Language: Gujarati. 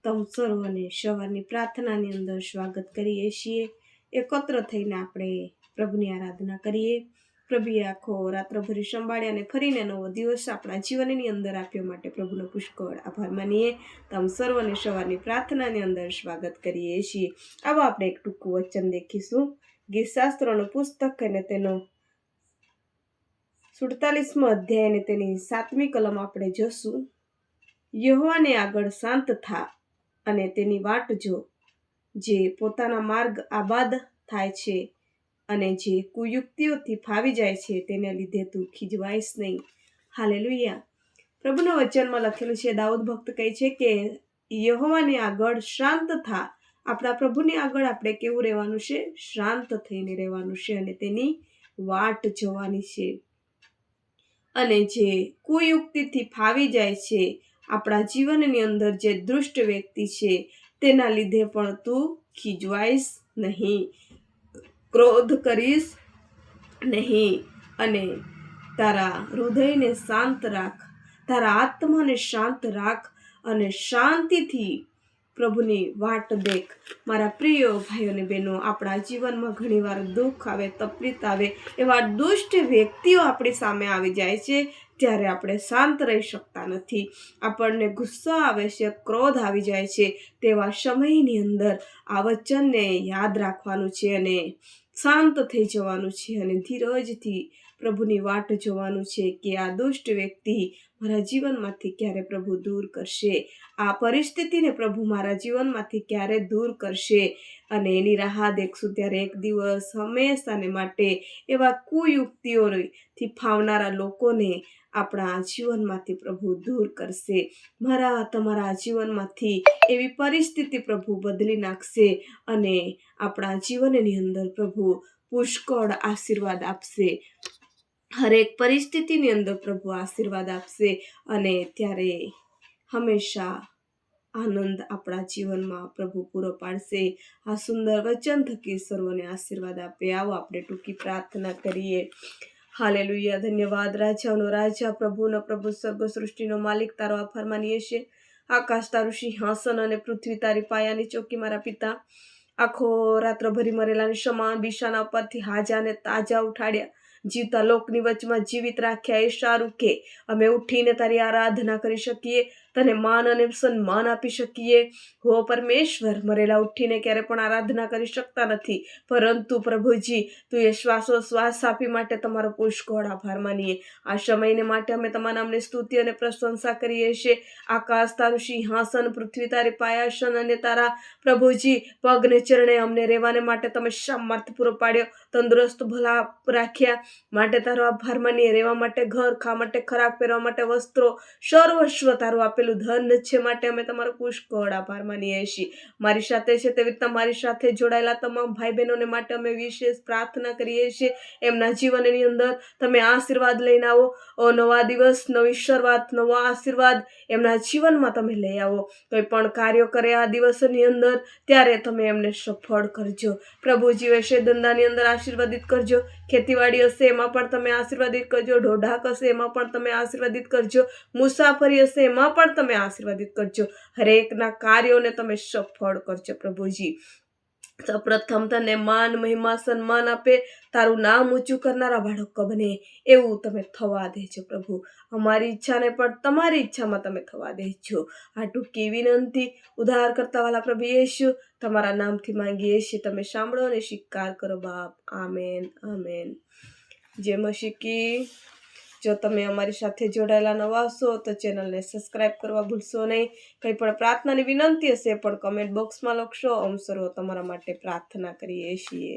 તમ સર્વને સવારની પ્રાર્થનાની અંદર સ્વાગત કરીએ છીએ। એકત્ર થઈને આપણે પ્રભુની આરાધના કરીએ। પ્રભુએ આખો રાત્રભરી સંભાળ્યા અને ફરીને નવો દિવસ આપણા જીવનની અંદર આપ્યો માટે પ્રભુનો પુષ્કળ આભાર માનીએ। તમ સર્વને સવારની પ્રાર્થનાની અંદર સ્વાગત કરીએ છીએ। આવો આપણે એક ટૂંકું વચન દેખીશું। ગીતશાસ્ત્રોનું પુસ્તક અને તેનો 47મો અધ્યાય અને તેની 7મી કલમ આપણે જોશું। યહોવાને આગળ શાંત થા અને તેની વાટ જો, જે પોતાના માર્ગ આબાદ થાય છે અને જે કુયુક્તિઓથી ફાવી જાય છે તેને લીધે તું ખીજવાઈશ નહીં। હાલેલુયા। પ્રભુના વચનમાં લખેલું છે, દાઉદ ભક્ત કહે છે કે યહોવાને આગળ શાંત થા। આપણા પ્રભુની આગળ આપણે કેવું રહેવાનું છે? શાંત થઈને રહેવાનું છે અને તેની વાટ જોવાની છે। અને જે કુયુક્તિથી ફાવી જાય છે, આપણા જીવનની અંદર જે દુષ્ટ વ્યક્તિ છે તેના લીધે પણ તું ખીજવાઈશ નહીં, ક્રોધ કરીશ નહીં, અને તારા હૃદયને શાંત રાખ, તારા આત્માને શાંત રાખ અને શાંતિથી પ્રભુની વાટ દેખ। મારા પ્રિય ભાઈઓ અને બહેનો, આપણા જીવનમાં ઘણીવાર દુઃખ આવે, તકલીફ આવે, એવા દુષ્ટ વ્યક્તિઓ આપણી સામે આવી જાય છે ત્યારે આપણે શાંત રહી શકતા નથી। આપણને ગુસ્સો આવે છે, ક્રોધ આવી જાય છે, તેવા સમયની અંદર આ વચનને યાદ રાખવાનું છે અને શાંત થઈ જવાનું છે અને ધીરજથી પ્રભુની વાટ જોવાનું છે કે આ દુષ્ટ વ્યક્તિ મારા જીવનમાંથી ક્યારે પ્રભુ દૂર કરશે, આ પરિસ્થિતિને પ્રભુ મારા જીવનમાંથી ક્યારે દૂર કરશે, અને એની રાહ દેખશું ત્યારે એક દિવસ હંમેશાને માટે એવા કુયુક્તિઓથી ફાવનારા લોકોને આપણા જીવનમાંથી પ્રભુ દૂર કરશે। મારા તમારા જીવનમાંથી એવી પરિસ્થિતિ પ્રભુ બદલી નાખશે અને આપણા જીવનની અંદર પ્રભુ પુષ્કળ આશીર્વાદ આપશે। હરેક પરિસ્થિતિની અંદર પ્રભુ આશીર્વાદ આપશે અને ત્યારે હંમેશા આનંદ આપણા જીવનમાં પ્રભુ પૂરો પાડશે। આ સુંદર વચન થકી સર્વને આશીર્વાદ આપે। આવો આપણે ટૂંકી પ્રાર્થના કરીએ। હાલેલુયા। ધન્યવાદ રાજાઓનો રાજા, પ્રભુનો પ્રભુ, સર્વ સૃષ્ટિનો માલિક, તારો આભાર માનીએ છીએ। આકાશ તારું સિંહાસન અને પૃથ્વી તારી પાયાની ચોકી। મારા પિતા, આખો રાત્રભરી મરેલાની સમાન બિછાના પરથી હાજાને તાજા ઉઠાડ્યા, જીવતા લોકની વચમાં જીવિત રાખ્યા। એ સારું કે અમે ઉઠીને તારી આરાધના કરી શકીએ, તને માન અને સન્માન આપી શકીએ। હો પરમેશ્વર, મરેલા ઉઠીને ક્યારે પણ આરાધના કરી શકતા નથી, પરંતુ પ્રભુજી તું એ શ્વાસોશ્વાસ આપી માટે તમારો પુષ્કળ આભાર માનીએ। આ સમયને માટે અમે તમારા નામની સ્તુતિ અને પ્રશંસા કરીએ છીએ। આકાશ તારું સિંહાસન, પૃથ્વી તારી પાયાસન, અને તારા પ્રભુજી પગને ચરણે અમને રહેવાને માટે તમે સામર્થ્ય પૂરો પાડ્યો, તંદુરસ્ત ભલા રાખ્યા માટે તારો આભાર માનીએ। રહેવા માટે ઘર, ખા માટે ખોરાક, પહેરવા માટે વસ્ત્રો, સર્વસ્વ તારું આપેલું ધન છે માટે અમે તમારો પુષ્કળ આભાર માનીએ છીએ। મારી સાથે છે તેવી રીતના મારી સાથે જોડાયેલા તમામ ભાઈ બહેનોને માટે અમે વિશેષ પ્રાર્થના કરીએ છીએ। એમના જીવનની અંદર તમે આશીર્વાદ લઈને આવો, નવા દિવસ, નવી શરૂઆત, નવો આશીર્વાદ એમના જીવનમાં તમે લઈ આવો। કોઈ પણ કાર્યો કરે આ દિવસની અંદર ત્યારે તમે એમને સફળ કરજો। પ્રભુજી વૈશ્ય ધંધાની અંદર આશીર્વાદિત કરજો, ખેતીવાડી હશે એમાં પણ તમે આશીર્વાદિત કરજો, ઢોઢાક હશે એમાં પણ તમે આશીર્વાદિત કરજો, મુસાફરી હશે એમાં પણ તમે આશીર્વાદિત કરજો। હરેકના કાર્યોને તમે સફળ કરજો પ્રભુજી। સૌપ્રથમ તને માન, મહિમા, સન્માન આપે, તારું નામ ઊંચું કરનારા બાળકો બને એવું તમે થવા દેજો પ્રભુ। અમારી ઈચ્છાને પણ તમારી ઈચ્છામાં તમે થવા દેજો। આ ટૂંકી વિનંતી ઉદ્ધાર કરતા વાલા પ્રભુ યેશુ તમારા નામથી માંગીએ છીએ, તમે સાંભળો અને સ્વીકાર કરો બાપ। Amen, amen. જય મસીહ કી। જો તમે અમારી સાથે જોડાયેલા નવા છો તો ચેનલને સબસ્ક્રાઈબ કરવા ભૂલશો નહીં। કંઈ પણ પ્રાર્થનાની વિનંતી હશે પણ કમેન્ટ બોક્સમાં લખશો, અમે સર્વ તમારા માટે પ્રાર્થના કરીએ છીએ।